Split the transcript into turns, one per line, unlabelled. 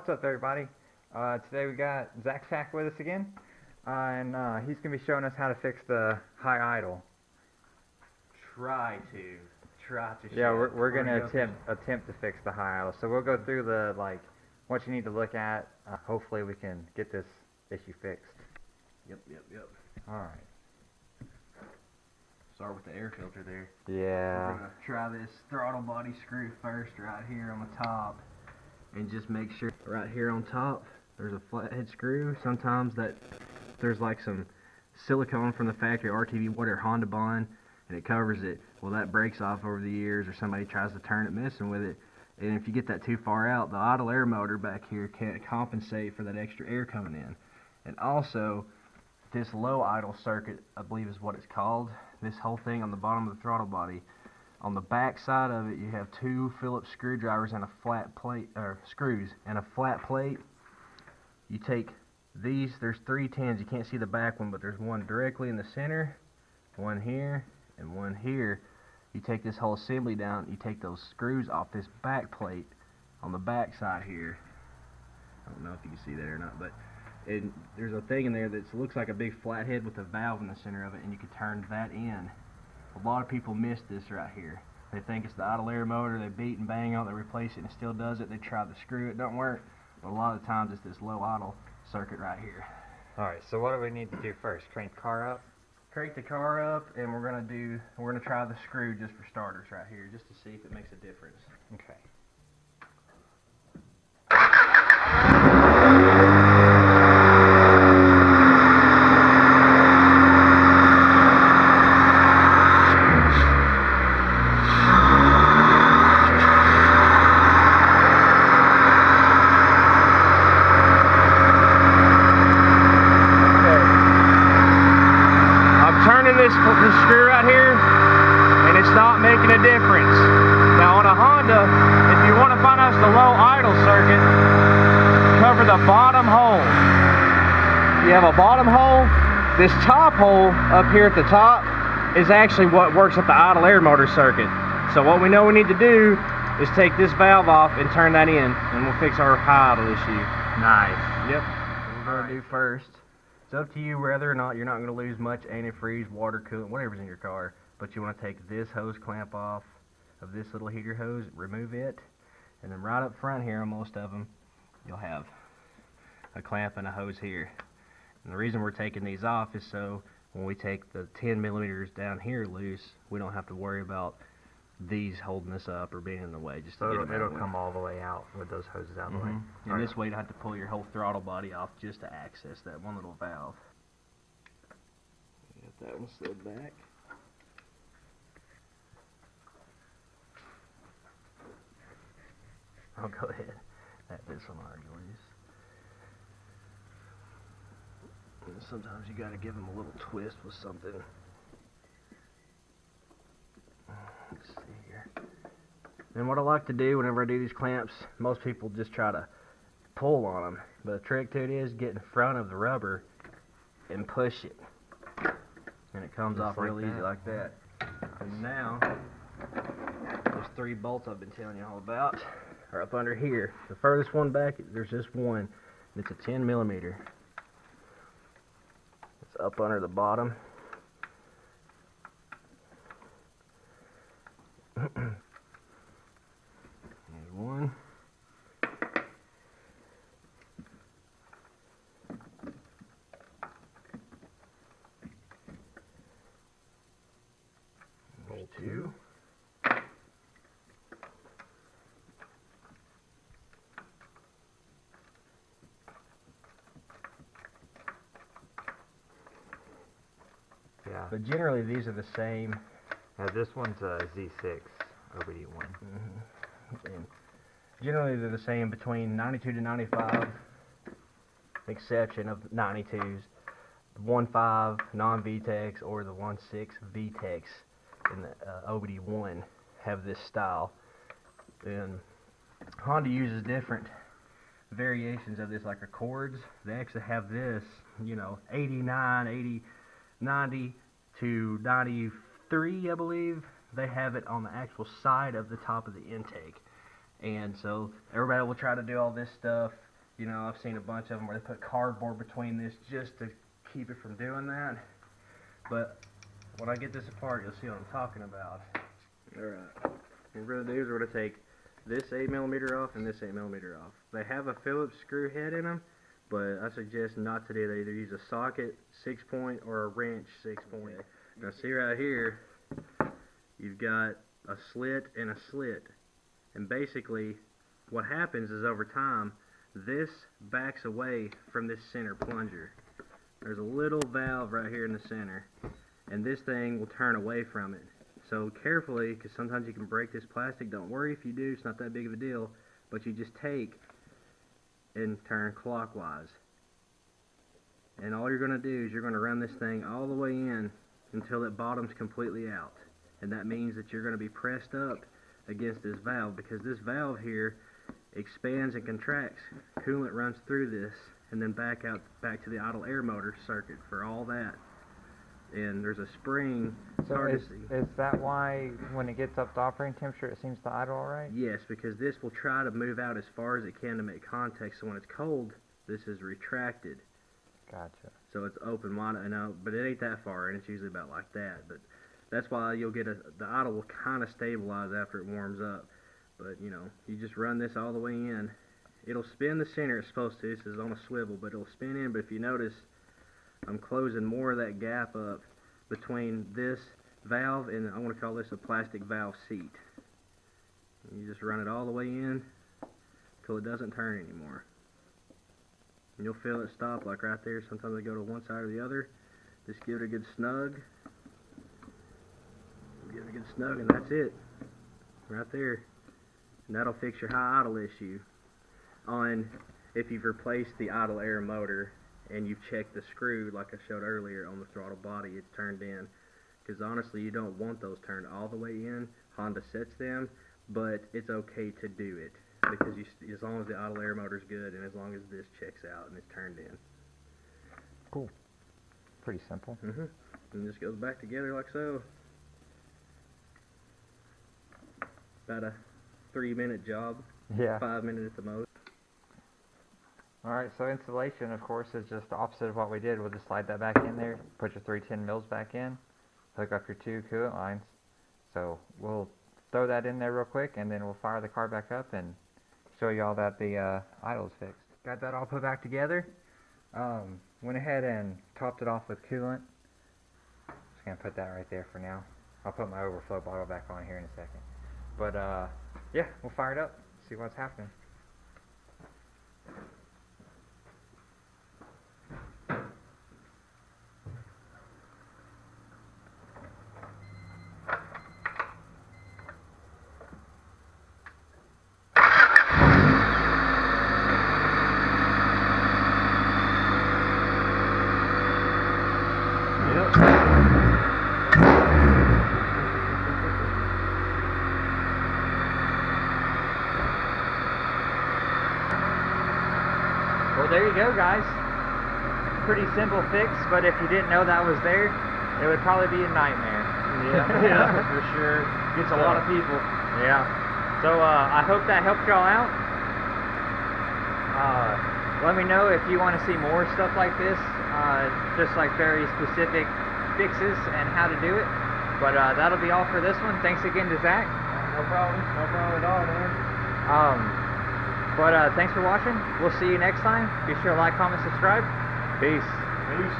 What's up, everybody? Today we got Zack with us again, and he's going to be showing us how to fix the high idle.
Try to
Yeah, we're going to attempt to fix the high idle. So we'll go through the what you need to look at. Hopefully we can get this issue fixed.
Yep.
All right.
Start with the air filter there.
Yeah.
We're going to try this throttle body screw first right here on the top. And just make sure right here on top there's a flathead screw. Sometimes there's like some silicone from the factory, RTV wood or Honda bond, and it covers it. Well, that breaks off over the years, or somebody tries to turn it messing with it. And if you get that too far out, the idle air motor back here can't compensate for that extra air coming in. And also, this low idle circuit, I believe is what it's called, this whole thing on the bottom of the throttle body, on the back side of it you have two Phillips screwdrivers and a flat plate, or screws and a flat plate. You take these, there's 3 10s, you can't see the back one, but there's one directly in the center, one here, and one here. You take this whole assembly down, you take those screws off this back plate on the back side here. I don't know if you can see that or not, but there's a thing in there that looks like a big flathead with a valve in the center of it, and you can turn that in. A lot of people miss this right here. They think it's the idle air motor, they beat and bang on it, they replace it and it still does it. They try to screw it, don't work. But a lot of times it's this low idle circuit right here.
Alright, so what do we need to do first? Crank the car up?
Crank the car up, and we're gonna try the screw just for starters right here, just to see if it makes a difference.
Okay.
This screw right here, and it's not making a difference. Now on a Honda, if you want to find out the low idle circuit, cover the bottom hole. You have a bottom hole. This top hole up here at the top is actually what works at the idle air motor circuit. So what we know we need to do is take this valve off and turn that in, and we'll fix our high idle issue.
Nice.
Yep. What we're going to do first, it's up to you whether or not you're not going to lose much antifreeze, water, coolant, whatever's in your car, but you want to take this hose clamp off of this little heater hose, remove it, and then right up front here on most of them, you'll have a clamp and a hose here. And the reason we're taking these off is so when we take the 10 millimeters down here loose, we don't have to worry about these holding us up or being in the way. Just to
so it'll come all the way out with those hoses out of the way.
And this way you don't have to pull your whole throttle body off just to access that one little valve. Got that one slid back. I'll go ahead. This one already loose. And sometimes you got to give them a little twist with something. Let's see here. And what I like to do whenever I do these clamps, most people just try to pull on them. But the trick to it is get in front of the rubber and push it. And it comes off real easy like that. And now, those 3 bolts I've been telling you all about are up under here. The furthest one back, there's just one. And it's a 10 millimeter. It's up under the bottom. There's one. There's 2.
Yeah.
But generally these are the same.
Now this one's a Z6 OBD1.
And generally they're the same between 92 to 95, exception of 92s, the 1.5 non-VTEX or the 1.6 VTEX in the OBD1 have this style. And Honda uses different variations of this, like Accords. They actually have this, 89, 80, 90 to 93, I believe. They have it on the actual side of the top of the intake. And so everybody will try to do all this stuff You know, I've seen a bunch of them where they put cardboard between this just to keep it from doing that. But when I get this apart, you'll see what I'm talking about. Alright, what we're going to do is we're going to take this 8mm off and this 8mm off. They have a Phillips screw head in them, but I suggest not to do that. Either use a socket 6-point or a wrench 6-point. Okay. Now see right here, you've got a slit and a slit. And basically, what happens is over time, this backs away from this center plunger. There's a little valve right here in the center, and this thing will turn away from it. So carefully, because sometimes you can break this plastic. Don't worry if you do, it's not that big of a deal. But you just take and turn clockwise. And all you're going to do is you're going to run this thing all the way in until it bottoms completely out. And that means that you're going to be pressed up against this valve, because this valve here expands and contracts. Coolant runs through this and then back to the idle air motor circuit for all that. And there's a spring.
So is that why when it gets up to operating temperature it seems to idle all right?
Yes, because this will try to move out as far as it can to make contact, so when it's cold this is retracted.
Gotcha.
So it's open wide, but it ain't that far, and it's usually about like that. But that's why you'll get the idle will kind of stabilize after it warms up. But you know, you just run this all the way in. It'll spin the center it's supposed to. This is on a swivel, but it'll spin in. But if you notice, I'm closing more of that gap up between this valve and I want to call this a plastic valve seat. And you just run it all the way in until it doesn't turn anymore. And you'll feel it stop like right there. Sometimes they go to one side or the other. Just give it a good snug. Give it a good snug, and that's it. Right there. And that'll fix your high idle issue. If you've replaced the idle air motor and you've checked the screw like I showed earlier on the throttle body, it's turned in. Because honestly, you don't want those turned all the way in. Honda sets them, but it's okay to do it. Because as long as the idle air motor's good and as long as this checks out and it's turned in.
Cool. Pretty simple.
And this goes back together like so. About a 3-minute job.
Yeah.
5 minutes at the most.
Alright, so installation, of course, is just the opposite of what we did. We'll just slide that back in there, put your 310 mils back in, hook up your 2 coolant lines. So we'll throw that in there real quick, and then we'll fire the car back up and show you all that the idle is fixed. Got that all put back together. Went ahead and topped it off with coolant. Just going to put that right there for now. I'll put my overflow bottle back on here in a second. But yeah, we'll fire it up, see what's happening. Well, there you go, guys. Pretty simple fix, but if you didn't know that was there, it would probably be a nightmare.
Yeah, for sure. Gets a lot of people.
Yeah. So I hope that helped y'all out. Let me know if you want to see more stuff like this, just like very specific fixes and how to do it. But that'll be all for this one. Thanks again to Zach.
No problem at all, man.
But thanks for watching. We'll see you next time. Be sure to like, comment, subscribe. Peace.
Peace.